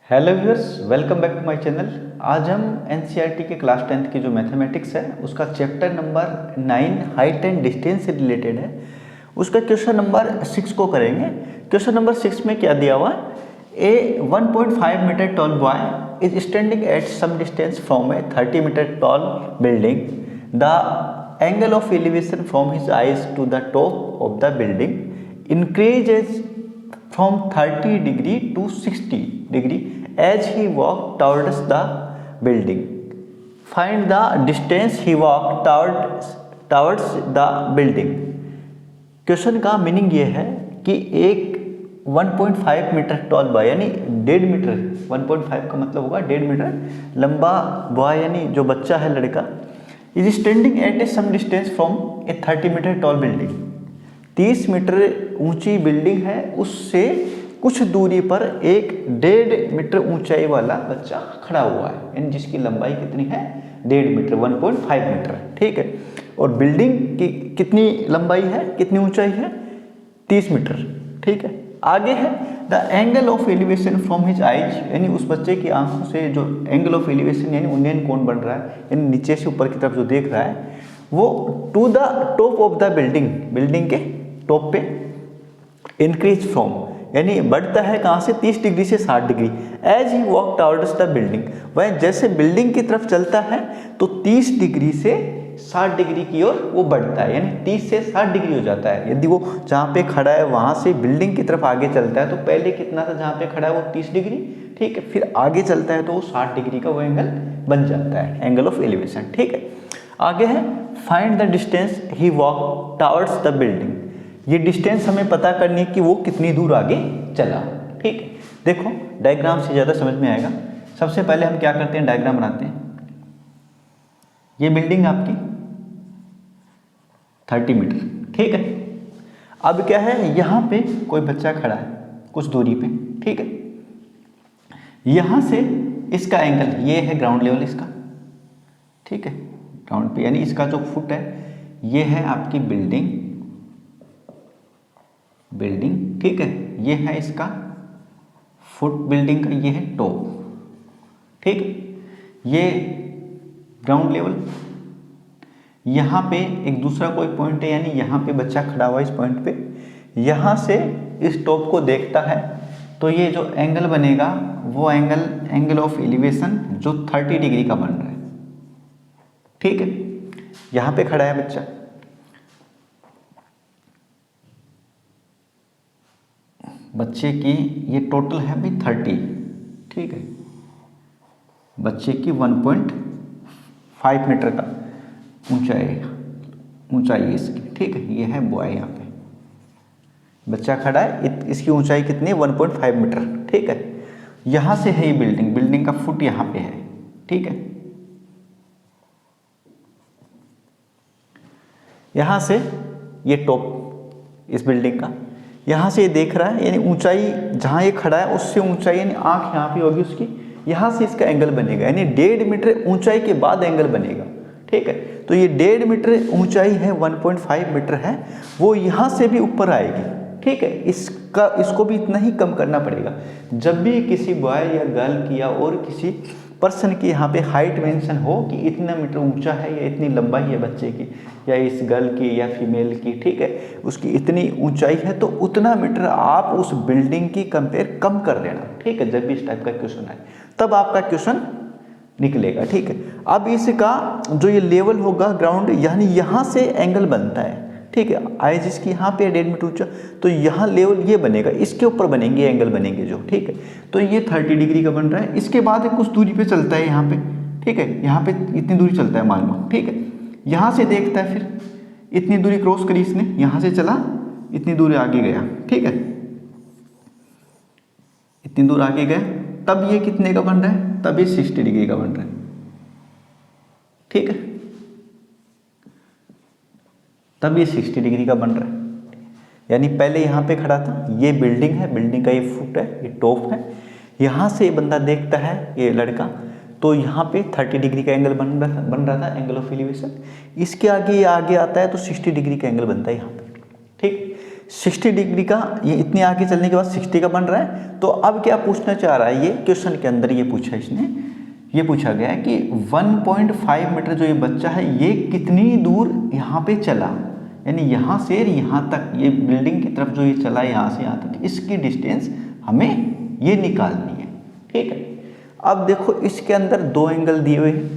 Hello viewers, welcome back to my channel. आज हम NCERT के क्लास 10th की जो मैथमेटिक्स है उसका chapter number 9 height and distance से रिलेटेड है। उसका क्वेश्चन नंबर 6 को करेंगे। क्वेश्चन नंबर 6 में क्या दिया हुआ है? A 1.5 metre tall boy is standing at some distance from a 30 metre tall building. The angle of elevation from his eyes to the top of the building increases from 30 degree to 60 degree as he walked towards the building. Find the distance he walked towards the building. Question का meaning ये है कि एक 1.5 metre tall boy यानी 1.5 metre, 1.5 का मतलब होगा 1.5 metre लंबा बॉय यानी जो बच्चा है लड़का, is standing at a some distance from a 30 metre tall building. 30 metre ऊंची बिल्डिंग है, उससे कुछ दूरी पर एक 1.5 मीटर ऊंचाई वाला बच्चा खड़ा हुआ है, यानी जिसकी लंबाई कितनी है? 1.5 मीटर, 1.5 मीटर है, ठीक है। और बिल्डिंग की कितनी लंबाई है, कितनी ऊंचाई है? 30 मीटर, ठीक है। आगे है the angle of elevation from his eyes, यानी उस बच्चे की आंखों से जो एंगल ऑफ एलिवेशन यानी उन्नयन कोण बन रहा है, यानी नीचे से ऊपर की तरफ जो देख रहा है वो to the top of the building, building के टॉप पे इंक्रीज फ्रॉम यानी बढ़ता है कहाँ से? 30 डिग्री से 60 degree. As he walk towards the building, वह जैसे बिल्डिंग की तरफ चलता है तो 30 डिग्री से 60 डिग्री की ओर वो बढ़ता है, यानी 30 से 60 डिग्री हो जाता है। यदि वो जहाँ पे खड़ा है वहाँ से बिल्डिंग की तरफ आगे चलता है तो पहले कितना था? जहाँ पे खड़ा है वो 30 डिग्री, ठीक है। फिर आगे चलता है तो वो 60 डिग्री का वो एंगल बन जाता है, एंगल ऑफ एलिवेशन, ठीक है। आगे है find the distance he walk towards the building. ये डिस्टेंस हमें पता करनी है कि वो कितनी दूर आगे चला, ठीक है। देखो डायग्राम से ज़्यादा समझ में आएगा। सबसे पहले हम क्या करते हैं? डायग्राम बनाते हैं। ये बिल्डिंग आपकी 30 मीटर, ठीक है। अब क्या है, यहाँ पे कोई बच्चा खड़ा है कुछ दूरी पे, ठीक है। यहाँ से इसका एंगल, ये है ग्राउंड लेवल इसका, ठीक है, ग्राउंड पे, यानी इसका जो फुट है ये है आपकी बिल्डिंग, ठीक है। ये है इसका फुट बिल्डिंग का, ये है टॉप, ठीक है। ये ग्राउंड लेवल, यहाँ पे एक दूसरा कोई पॉइंट है, यानी यहाँ पे बच्चा खड़ा हुआ इस पॉइंट पे, यहाँ से इस टॉप को देखता है तो ये जो एंगल बनेगा वो एंगल ऑफ एलिवेशन जो 30 डिग्री का बन रहा है, ठीक है। यहाँ पे खड़ा है बच्चा, बच्चे की ये टोटल है भाई 30, ठीक है। बच्चे की 1.5 मीटर का ऊंचाई है इसकी, ठीक है। ये है बॉय, यहाँ पे बच्चा खड़ा है, इसकी ऊंचाई कितनी है? 1.5 मीटर, ठीक है। यहाँ से है ये बिल्डिंग का फुट यहाँ पे है, ठीक है। यहाँ से ये टॉप इस बिल्डिंग का, यहाँ से ये देख रहा है, यानी ऊंचाई जहाँ ये खड़ा है उससे ऊंचाई, यानी आँख यहाँ पे होगी उसकी, यहाँ से इसका एंगल बनेगा, यानी 1.5 मीटर ऊंचाई के बाद एंगल बनेगा, ठीक है। तो ये 1.5 मीटर ऊंचाई है, 1.5 मीटर है, वो यहाँ से भी ऊपर आएगी, ठीक है। इसको भी इतना ही कम करना पड़ेगा। जब भी किसी बॉय या गर्ल की या और किसी पर्सन की यहाँ पे हाइट मेंशन हो कि इतना मीटर ऊंचा है या इतनी लंबाई है बच्चे की या इस गर्ल की या फीमेल की, ठीक है, उसकी इतनी ऊंचाई है तो उतना मीटर आप उस बिल्डिंग की कंपेयर कम कर देना, ठीक है। जब भी इस टाइप का क्वेश्चन आए तब आपका क्वेश्चन निकलेगा, ठीक है। अब इसका जो ये लेवल होगा ग्राउंड, यानी यहाँ से एंगल बनता है, ठीक है। आई जिसकी यहाँ पे 1.5 मीटर ऊंचा, तो यहाँ लेवल ये बनेगा, इसके ऊपर बनेंगे एंगल बनेंगे जो, ठीक है। तो ये 30 डिग्री का बन रहा है। इसके बाद कुछ दूरी पे चलता है यहाँ पे, ठीक है, यहाँ पे इतनी दूरी चलता है मान लो, ठीक है। यहाँ से देखता है, फिर इतनी दूरी क्रॉस करी इसने, यहाँ से चला इतनी दूर आगे गया, ठीक है, इतनी दूर आगे गया, तब ये कितने का बन रहा है? तब ये 60 डिग्री का बन रहा है, ठीक है। तब ये 60 डिग्री का बन रहा है, यानी पहले यहाँ पे खड़ा था, ये बिल्डिंग है, बिल्डिंग का ये फुट है, ये टॉप है, यहाँ से ये बंदा देखता है ये लड़का, तो यहाँ पे 30 डिग्री का एंगल बन रहा था, एंगल ऑफ एलिवेशन। इसके आगे ये आगे आता है तो 60 डिग्री का एंगल बनता है यहाँ पे, ठीक। 60 डिग्री का, ये इतने आगे चलने के बाद 60 का बन रहा है। तो अब क्या पूछना चाह रहा है, ये क्वेश्चन के अंदर ये पूछा इसने, ये पूछा गया है कि 1.5 मीटर जो ये बच्चा है ये कितनी दूर यहाँ पे चला, यानी यहाँ से यहाँ तक, ये बिल्डिंग की तरफ जो ये चला यहाँ से यहाँ तक, इसकी डिस्टेंस हमें ये निकालनी है। ठीक है, अब देखो इसके अंदर दो एंगल दिए हुए हैं,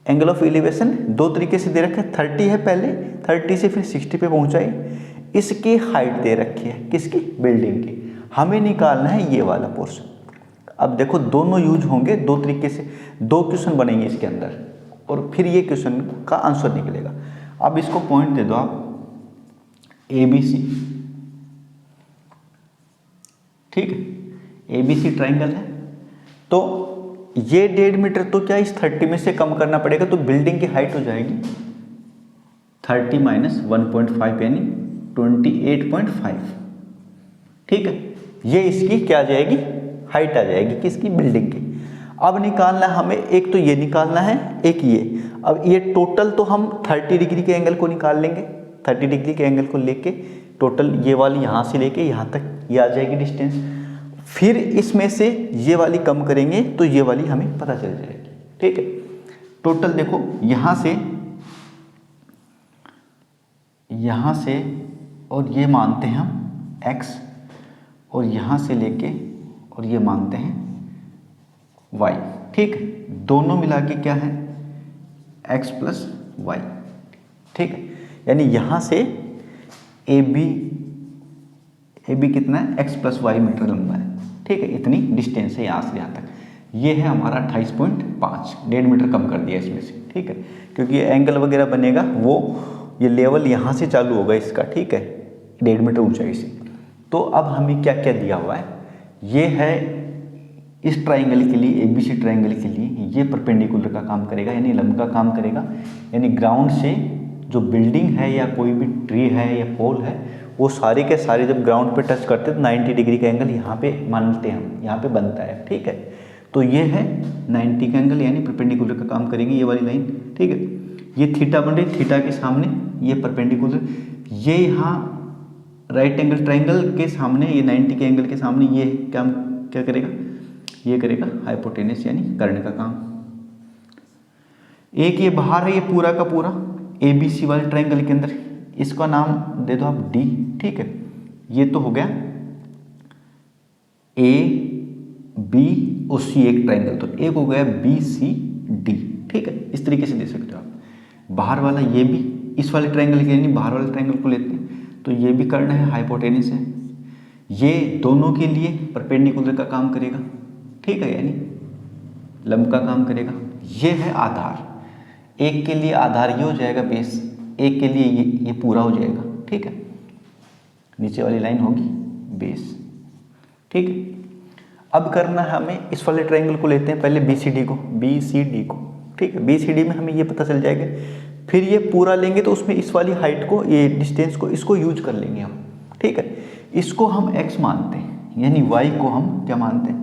एंगल ऑफ एलिवेशन दो तरीके से दे रखे हैं। 30 है पहले, 30 से फिर 60 पे पहुंचाई। इसकी हाइट दे रखी है, किसकी, बिल्डिंग की। हमें निकालना है ये वाला पोर्शन। अब देखो दोनों यूज होंगे, दो तरीके से दो क्वेश्चन बनेंगे इसके अंदर और फिर ये क्वेश्चन का आंसर निकलेगा। अब इसको पॉइंट दे दो आप ABC, ठीक है, ABC ट्राइंगल है। तो ये 1.5 मीटर तो क्या इस 30 में से कम करना पड़ेगा, तो बिल्डिंग की हाइट हो जाएगी 30 माइनस 1.5 यानी 28.5। ठीक है, ये इसकी क्या आ जाएगी, हाइट आ जाएगी, किसकी, बिल्डिंग की। अब निकालना है हमें, एक तो ये निकालना है, एक ये। अब ये टोटल तो हम 30 डिग्री के एंगल को निकाल लेंगे, 30 डिग्री के एंगल को लेके टोटल ये वाली यहाँ से लेके यहाँ तक ये आ जाएगी डिस्टेंस। फिर इसमें से ये वाली कम करेंगे तो ये वाली हमें पता चल जाएगी। ठीक है, टोटल देखो यहाँ से और ये मानते हैं हम x, और यहाँ से लेके और ये मानते हैं y। ठीक है, दोनों मिला के क्या है, x प्लस वाई। ठीक है, यानी यहाँ से AB कितना है, x प्लस वाई मीटर लंबा है। ठीक है, इतनी डिस्टेंस है यहाँ से यहाँ तक। ये है हमारा 28.5, 1.5 मीटर कम कर दिया इसमें से। ठीक है, क्योंकि ये एंगल वगैरह बनेगा वो, ये लेवल यहाँ से चालू होगा इसका। ठीक है, 1.5 मीटर ऊंचाई से। तो अब हमें क्या क्या दिया हुआ है, ये है इस ट्राइंगल के लिए, ABC ट्राइंगल के लिए ये परपेंडिकुलर का काम करेगा, यानी लंब का काम करेगा। यानी ग्राउंड से जो बिल्डिंग है या कोई भी ट्री है या पोल है, वो सारे के सारे जब ग्राउंड पे टच करते हैं तो 90 डिग्री का एंगल यहाँ पे मानते हैं हम, यहाँ पे बनता है। ठीक है, तो ये है 90 का एंगल, यानी परपेंडिकुलर का काम करेगी ये वाली लाइन। ठीक है, ये थीटा बन रही, थीटा के सामने ये परपेंडिकुलर, ये यहाँ राइट एंगल ट्राइंगल के सामने, ये 90 के एंगल के सामने ये क्या करेगा, ये करेगा हाइपोटेनस यानी कर्ण का काम। एक ये बाहर है, ये पूरा का पूरा ABC वाले ट्राइंगल के अंदर, इसका नाम दे दो आप D। ठीक है, ये तो हो गया AB और C एक ट्राइंगल, तो एक हो गया BCD। ठीक है, इस तरीके से दे सकते हो आप। बाहर वाला ये भी इस वाले ट्राइंगल के, यानी बाहर वाले ट्राइंगल को लेते हैं तो ये भी कर्ण है, हाइपोटेनस है। ये दोनों के लिए परपेंडिकुलर का काम करेगा। ठीक है, यानी लंब का काम करेगा। ये है आधार, एक के लिए आधार ये हो जाएगा बेस, एक के लिए ये पूरा हो जाएगा। ठीक है, नीचे वाली लाइन होगी बेस। ठीक है, अब करना है हमें इस वाले ट्रायंगल को लेते हैं पहले BCD को। ठीक है, BCD में हमें ये पता चल जाएगा। फिर ये पूरा लेंगे तो उसमें इस वाली हाइट को, ये डिस्टेंस को, इसको यूज कर लेंगे हम। ठीक है, इसको हम x मानते हैं, यानी y को हम क्या मानते हैं,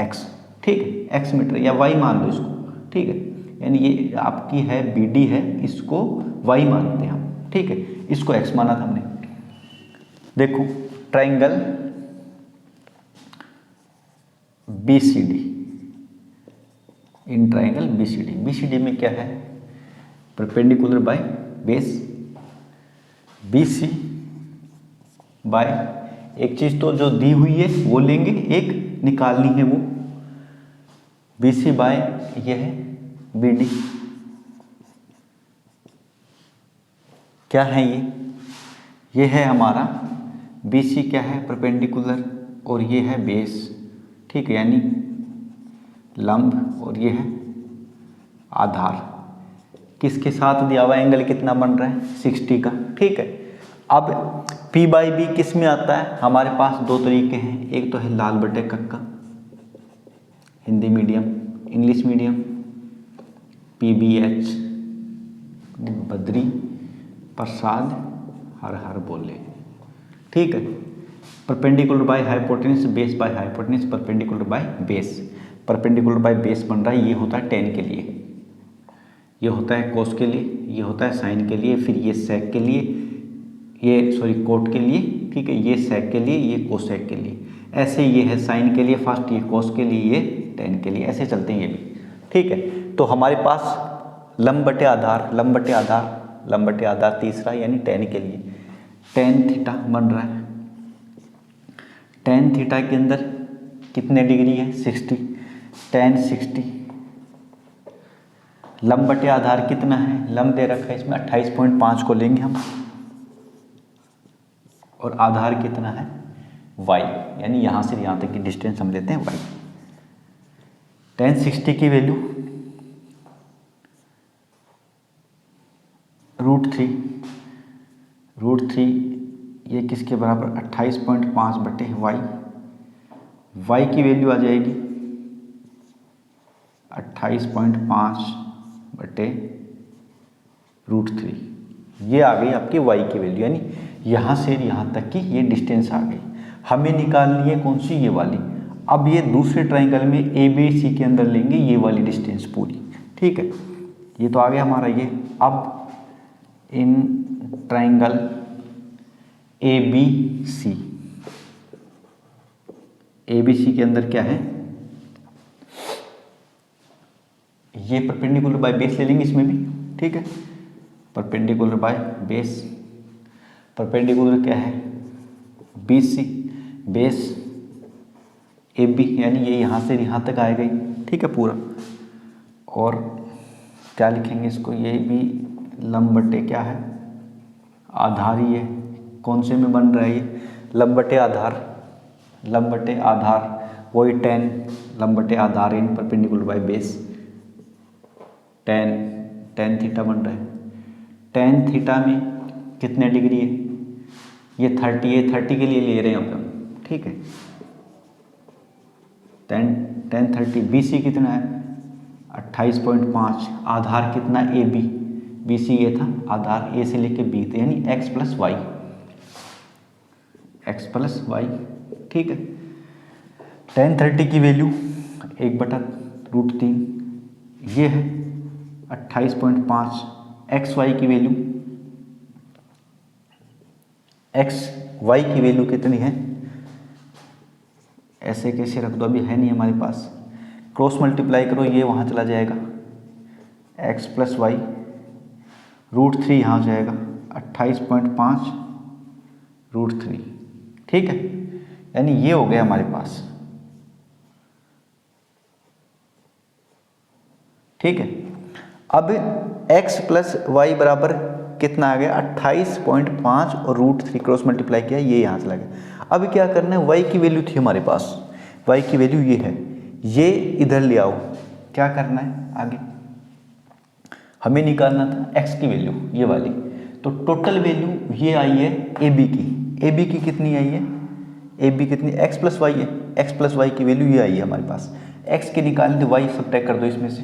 x। ठीक है, x मीटर या y मान लो इसको। ठीक है, यानी ये आपकी है BD है, इसको y मानते हैं हम। ठीक है, इसको x माना था हमने। देखो triangle BCD, in triangle BCD में क्या है, perpendicular by base, BC by, एक चीज तो जो दी हुई है वो लेंगे, एक निकालनी है वो, BC बाय ये है BD। क्या है ये है हमारा BC, क्या है परपेंडिकुलर, और ये है बेस। ठीक है, यानी लंब, और ये है आधार। किसके साथ दिया हुआ एंगल कितना बन रहा है, 60 का। ठीक है, अब P बाई B किस में आता है, हमारे पास दो तरीके हैं, एक तो है लाल बटे कक्का, Hindi medium, English medium, PBH, Badri Prasad हर हर बोले। ठीक है, perpendicular by hypotenuse, base by hypotenuse, perpendicular by base. Perpendicular by base बन रहा है, ये होता है tan के लिए, ये होता है cos के लिए, ये होता है sin के लिए, फिर ये sec के लिए, ये सॉरी कोट के लिए, ठीक है, ये सेक के लिए, ये कोसेक के लिए, ऐसे ये है साइन के लिए फर्स्ट, ये कोस के लिए, ये टेन के लिए, ऐसे चलते हैं ये भी, ठीक है। तो हमारे पास लंब बटे आधार, लंब बटे आधार, लंब बटे आधार तीसरा यानी टेन के लिए टेन थीटा बन रहा है। टेन थीटा के अंदर कितने डिग्री है 60, टेन 60। लंब बटे आधार कितना है, लंब दे रखा है इसमें 28.5 को लेंगे हम, और आधार कितना है y, यानी यहाँ से यहाँ तक की डिस्टेंस हम लेते हैं y। टेन 60 की वैल्यू √3 ये किसके बराबर 28.5 बटे y की वैल्यू आ जाएगी 28.5 बटे √3, ये आ गई आपकी y की वैल्यू, यानी यहाँ से यहाँ तक की ये डिस्टेंस आ गई। हमें निकालनी है कौन सी, ये वाली। अब ये दूसरे ट्राइंगल में ABC के अंदर लेंगे ये वाली डिस्टेंस पूरी, ठीक है। ये तो आ गया हमारा ये। अब इन ट्राइंगल ABC के अंदर क्या है, ये परपेंडिकुलर बाय बेस ले लेंगे इसमें भी, ठीक है। परपेंडिकुलर बाय बेस, परपेंडिकुलर क्या है BC, बेस AB, यानी ये यहाँ से यहाँ तक आएगा ही, ठीक है पूरा। और क्या लिखेंगे इसको, ये भी लंब बटे क्या है आधार, ये कौन से में बन रहा है ये लंब बटे आधार, लंब बटे आधार वही 10 लंब बटे आधार इन परपेंडिकुलर बाय बेस 10 थीटा बन रहा है। 10 थीटा में कितने डिग्री है, ये 30 है, 30 के लिए ले रहे हैं हम, ठीक है। 10 30 BC कितना है 28.5, आधार कितना AB, BC ये था आधार A से लेके B थे, यानी x प्लस y, ठीक है। 10 30 की वैल्यू 1/√3 ये है 28.5, xy की वैल्यू xy की वैल्यू कितनी है, ऐसे कैसे रख दो, अभी है नहीं हमारे पास, क्रॉस मल्टीप्लाई करो, ये वहाँ चला जाएगा x प्लस y, √3 यहाँ हो जाएगा 28.5 √3, ठीक है। यानी ये हो गया हमारे पास, ठीक है। अब x प्लस वाई बराबर कितना आ गया 28.5 और √3 क्रॉस मल्टीप्लाई किया, ये यहाँ चला गया। अब क्या करना है, y की वैल्यू थी हमारे पास, y की वैल्यू ये है, ये इधर ले आओ। क्या करना है आगे, हमें निकालना था x की वैल्यू ये वाली, तो टोटल वैल्यू ये आई है AB की कितनी आई है, AB कितनी x प्लस वाई है, x प्लस वाई की वैल्यू ये आई है हमारे पास। x की निकालनी तो y सब्ट्रैक्ट कर दो इसमें से,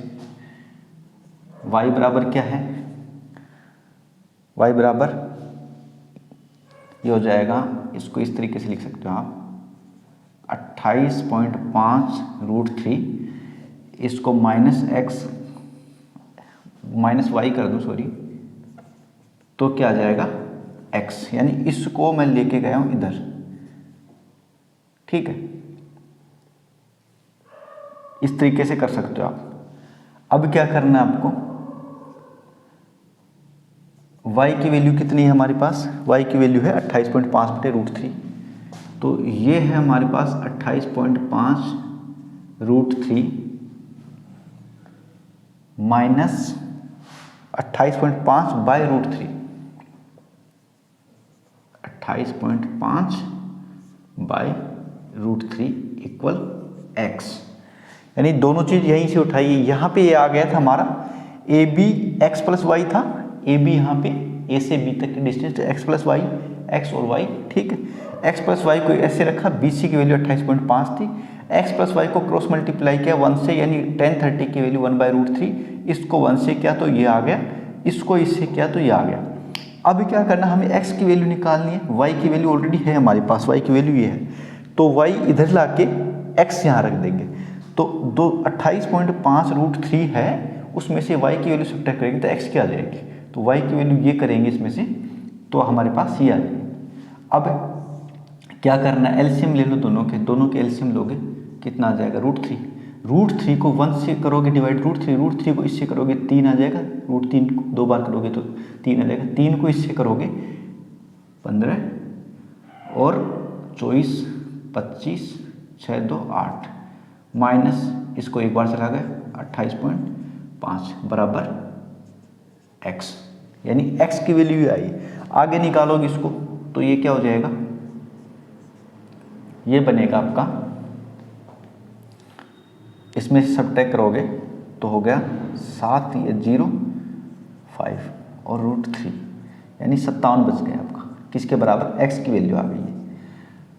y बराबर क्या है, y बराबर ये हो जाएगा, इसको इस तरीके से लिख सकते हो आप 28.5 √3, इसको माइनस वाई कर दूं सॉरी, तो क्या आ जाएगा x, यानी इसको मैं लेके गया हूं इधर, ठीक है। इस तरीके से कर सकते हो आप। अब क्या करना है आपको, y की वैल्यू कितनी है हमारे पास, y की वैल्यू है 28.5 बटे √3, तो ये है हमारे पास 28.5 √3 minus 28.5 by √3, 28.5 by √3 equal x, यानी दोनों चीज यहीं से उठाई। यहाँ पे ये आ गया था हमारा AB x प्लस वाई था, AB यहाँ पे A से B तक की distance x plus y, x और y, ठीक है। x प्लस वाई को ऐसे रखा, BC की वैल्यू 28.5 थी, x प्लस वाई को क्रॉस मल्टीप्लाई किया 1 से, यानी 10 30 की वैल्यू 1/√3, इसको 1 से किया तो ये आ गया, इसको इससे किया तो ये आ गया। अब क्या करना, हमें x की वैल्यू निकालनी है, y की वैल्यू ऑलरेडी है हमारे पास, y की वैल्यू ये है, तो y इधर ला के x यहाँ रख देंगे, तो 28.5 √3 है, उसमें से y की वैल्यू सब्ट्रैक्ट करेंगे तो x क्या आ जाएगी, तो y की वैल्यू ये करेंगे इसमें से तो हमारे पास ये आ जाएगी। अब क्या करना है, एलसीएम ले लो दोनों के एलसीएम लोगे, कितना आ जाएगा √3। √3 को 1 से करोगे डिवाइड, √3 को इससे करोगे 3 आ जाएगा, √3 को 2 बार करोगे तो 3 आ जाएगा, 3 को इससे करोगे 15 और 24, 25, 6, 2, 8 माइनस इसको एक बार चला गए 28.5 बराबर x, यानी x की वैल्यू आई। आगे निकालोगे इसको तो ये क्या हो जाएगा, ये बनेगा आपका, इसमें से सब्ट्रैक्ट करोगे तो हो गया 7 ये 0 5 और √3 यानी 57 बच गया आपका, किसके बराबर, x की वैल्यू आ गई है।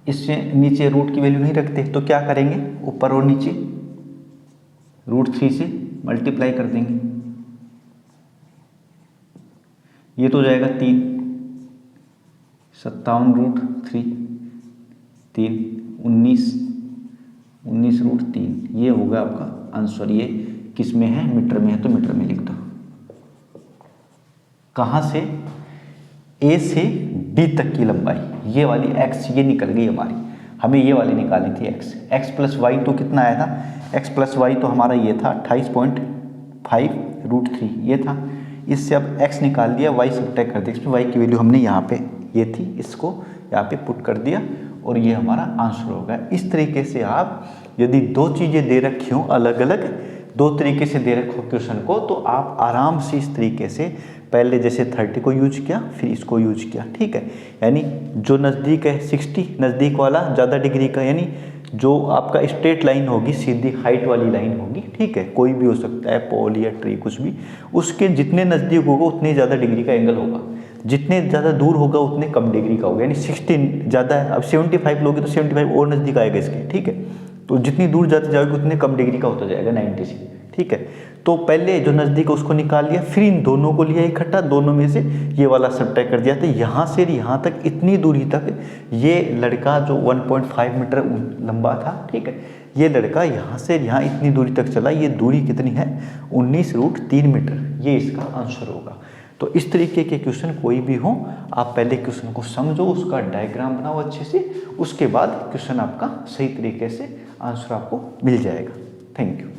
इससे नीचे रूट की वैल्यू नहीं रखते तो क्या करेंगे, ऊपर और नीचे √3 से मल्टीप्लाई कर देंगे, ये तो हो जाएगा 3, 57 √3 19 √3, ये होगा आपका आंसर। ये किस में है, मीटर में है तो मीटर में लिख दो। कहाँ से, ए से बी तक की लंबाई, ये वाली x ये निकल गई हमारी, हमें ये वाली निकालनी थी x प्लस वाई, तो कितना आया था, x प्लस वाई तो हमारा ये था 28.5 √3 ये था। इससे अब x निकाल दिया, y सब्ट्रैक्ट कर दिया, इसमें y की वैल्यू हमने यहाँ पे ये थी, इसको यहाँ पे पुट कर दिया और ये हमारा आंसर होगा। इस तरीके से आप यदि दो चीज़ें दे रखी हों अलग अलग, दो तरीके से दे रखो क्वेश्चन को, तो आप आराम से इस तरीके से पहले जैसे 30 को यूज किया फिर इसको यूज किया, ठीक है। यानी जो नज़दीक है 60 नज़दीक वाला ज़्यादा डिग्री का, यानी जो आपका स्ट्रेट लाइन होगी सीधी हाइट वाली लाइन होगी, ठीक है, कोई भी हो सकता है, पोल या ट्री कुछ भी, उसके जितने नज़दीक होगा उतने ज़्यादा डिग्री का एंगल होगा, जितने ज़्यादा दूर होगा उतने कम डिग्री का होगा। यानी 16 ज़्यादा है, अब 75 लोगे तो 75 और नज़दीक आएगा इसके, ठीक है। तो जितनी दूर जाते जाओगे उतने कम डिग्री का होता जाएगा 90 से, ठीक है। तो पहले जो नज़दीक है उसको निकाल लिया, फिर इन दोनों को लिया इकट्ठा, दोनों में से ये वाला सब्ट्रैक्ट कर दिया। तो यहाँ से यहाँ तक इतनी दूरी तक ये लड़का जो 1.5 मीटर लंबा था, ठीक है, ये लड़का यहाँ से यहाँ इतनी दूरी तक चला, ये दूरी कितनी है 19√3 मीटर, ये इसका आंसर होगा। तो इस तरीके के क्वेश्चन कोई भी हो, आप पहले क्वेश्चन को समझो, उसका डायग्राम बनाओ अच्छे से, उसके बाद क्वेश्चन आपका सही तरीके से आंसर आपको मिल जाएगा। Thank you.